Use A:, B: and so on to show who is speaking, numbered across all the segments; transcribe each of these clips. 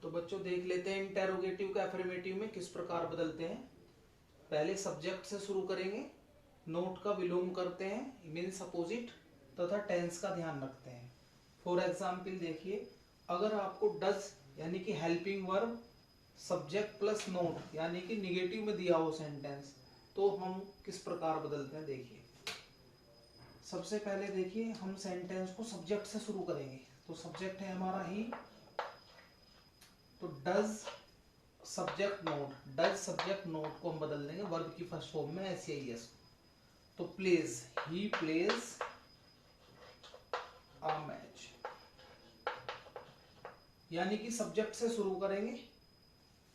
A: तो बच्चों देख लेते हैं इंटेरोगेटिव का अफर्मेटिव में किस प्रकार बदलते हैं। पहले सब्जेक्ट से शुरू करेंगे, नोट का विलोम करते हैं मीन्स अपोजिट, तथा टेंस का ध्यान रखते हैं। फॉर एग्जाम्पल देखिए, अगर आपको डज यानी कि helping verb subject plus note यानी कि निगेटिव में दिया हो सेंटेंस, तो हम किस प्रकार बदलते हैं देखिए। सबसे पहले देखिए हम सेंटेंस को सब्जेक्ट से शुरू करेंगे, तो सब्जेक्ट है हमारा ही, तो does subject not, does subject not को हम बदल देंगे वर्ब की फर्स्ट फॉर्म में एस। तो plays, he plays a match, यानी कि सब्जेक्ट से शुरू करेंगे,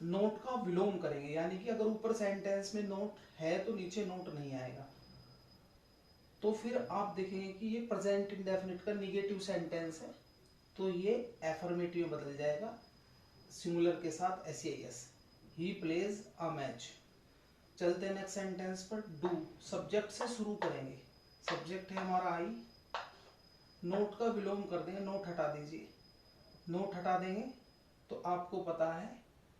A: नोट का विलोम करेंगे, यानी कि अगर ऊपर सेंटेंस में नोट है तो नीचे नोट नहीं आएगा। तो फिर आप देखेंगे कि ये प्रेजेंट इंडेफिनिट का निगेटिव सेंटेंस है, तो ये एफर्मेटिव में बदल जाएगा सिंगुलर के साथ S. He plays a match. चलते हैं नेक्स्ट सेंटेंस पर। डू सब्जेक्ट से शुरू करेंगे, सब्जेक्ट है हमारा आई, नोट का विलोम कर देंगे, नोट हटा दीजिए, नोट हटा देंगे। तो आपको पता है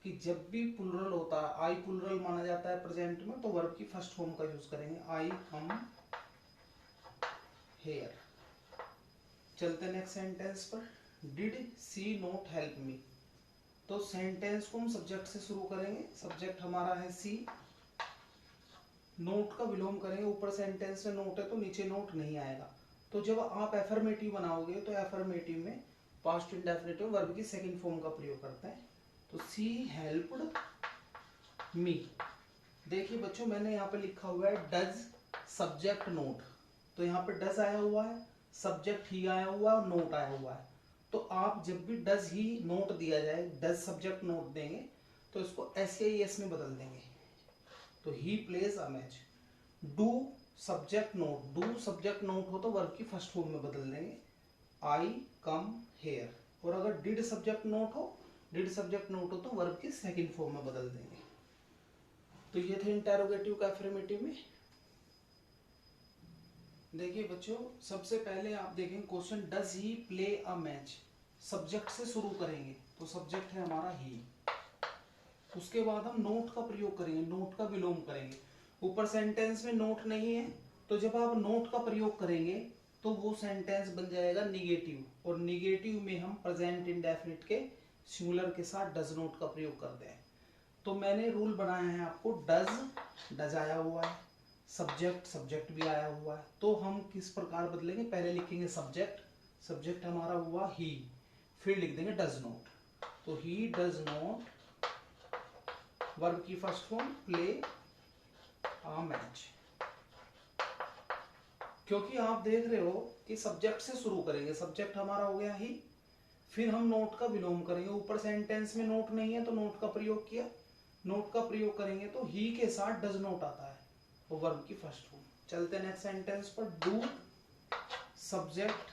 A: कि जब भी प्लुरल होता है, आई प्लुरल माना जाता है प्रेजेंट में, तो वर्ब की फर्स्ट फॉर्म का यूज करेंगे, आई कम हेयर। चलते हैं नेक्स्ट सेंटेंस पर। Did she not help me. तो सेंटेंस को हम सब्जेक्ट से शुरू करेंगे, सब्जेक्ट हमारा है सी, नोट का विलोम करेंगे, ऊपर सेंटेंस में नोट है तो नीचे नोट नहीं आएगा। तो जब आप एफर्मेटिव बनाओगे तो एफर्मेटिव में पास्ट इंडेफिनिट में वर्ब की सेकंड फॉर्म का प्रयोग करते हैं। तो सी हेल्प्ड मी। देखिए बच्चों मैंने यहाँ पे लिखा हुआ है डज सब्जेक्ट नोट, तो यहाँ पे डज आया हुआ है, सब्जेक्ट ही आया हुआ है और नोट आया हुआ है। तो आप जब भी डज ही नोट दिया जाए, डज सब्जेक्ट नोट देंगे, तो इसको एस में बदल देंगे। तो ही plays a match. Do subject note, do subject note हो तो वर्ब की फर्स्ट फॉर्म में बदल देंगे, आई कम हेयर। और अगर डिड सब्जेक्ट नोट हो, डिड सब्जेक्ट नोट हो तो वर्ब की सेकंड फॉर्म में बदल देंगे। तो ये थे इंटेरोगेटिव का अफर्मेटिव में। देखिए बच्चों सबसे पहले आप देखेंगे question, does he play a match. Subject से शुरू करेंगे, तो सब्जेक्ट है हमारा ही, उसके बाद हम नोट का प्रयोग करेंगे, नोट का विलोम करेंगे। ऊपर सेंटेंस में नोट नहीं है, तो जब आप नोट का प्रयोग करेंगे तो वो सेंटेंस बन जाएगा निगेटिव, और निगेटिव में हम प्रेजेंट इंडेफिनिट के सिंगुलर के साथ डज नोट का प्रयोग करते हैं। तो मैंने रूल बनाया है आपको, डज डज आया हुआ है, सब्जेक्ट सब्जेक्ट भी आया हुआ है, तो हम किस प्रकार बदलेंगे, पहले लिखेंगे सब्जेक्ट, सब्जेक्ट हमारा हुआ ही, फिर लिख देंगे डज नोट। तो ही डज नोट, वर्ब की first form play a match. क्योंकि आप देख रहे हो कि सब्जेक्ट से शुरू करेंगे, सब्जेक्ट हमारा हो गया ही, फिर हम नोट का विलोम करेंगे, ऊपर सेंटेंस में नोट नहीं है तो नोट का प्रयोग किया, नोट का प्रयोग करेंगे तो ही के साथ डज नोट आता है, वो वर्ब की फर्स्ट फॉर्म। चलते हैं नेक्स्ट सेंटेंस पर। डू सब्जेक्ट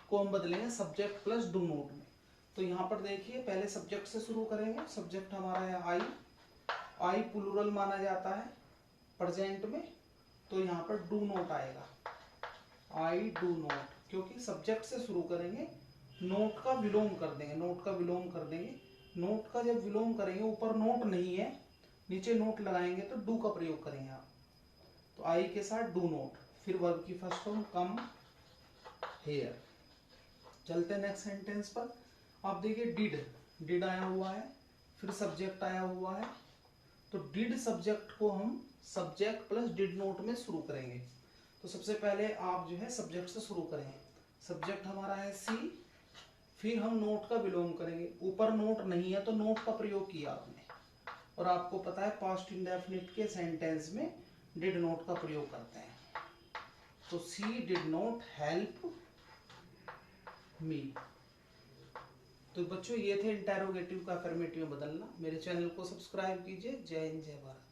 A: को हम बदलेंगे सब्जेक्ट प्लस डू नोट में। तो यहाँ पर देखिए पहले सब्जेक्ट से शुरू करेंगे, सब्जेक्ट हमारा है आई, आई प्लुरल माना जाता है प्रेजेंट में, तो यहाँ पर डू नोट आएगा, आई डू नोट, क्योंकि सब्जेक्ट से शुरू करेंगे, नोट का विलोम कर देंगे, नोट का विलोम कर देंगे। नोट का जब विलोम करेंगे, ऊपर नोट नहीं है नीचे नोट लगाएंगे तो डू का प्रयोग करेंगे आप, तो आई के साथ डू नोट, फिर वर्ब की फर्स्ट फॉर्म कम हेयर। चलते हैं नेक्स्ट सेंटेंस पर। आप देखिए डिड, डिड आया हुआ है, फिर सब्जेक्ट आया हुआ है, तो डिड सब्जेक्ट को हम सब्जेक्ट प्लस डिड नोट में शुरू करेंगे। तो सबसे पहले आप जो है सब्जेक्ट से शुरू करें, सब्जेक्ट हमारा है सी, फिर हम नोट का विलोम करेंगे, ऊपर नोट नहीं है तो नोट का प्रयोग किया आपने, और आपको पता है पास्ट इंडेफिनिट के सेंटेंस में डिड नोट का प्रयोग करते हैं। तो सी डिड नॉट हेल्प मी। तो बच्चों ये थे इंटेरोगेटिव का अफर्मेटिव में बदलना। मेरे चैनल को सब्सक्राइब कीजिए। जय हिंद जय भारत।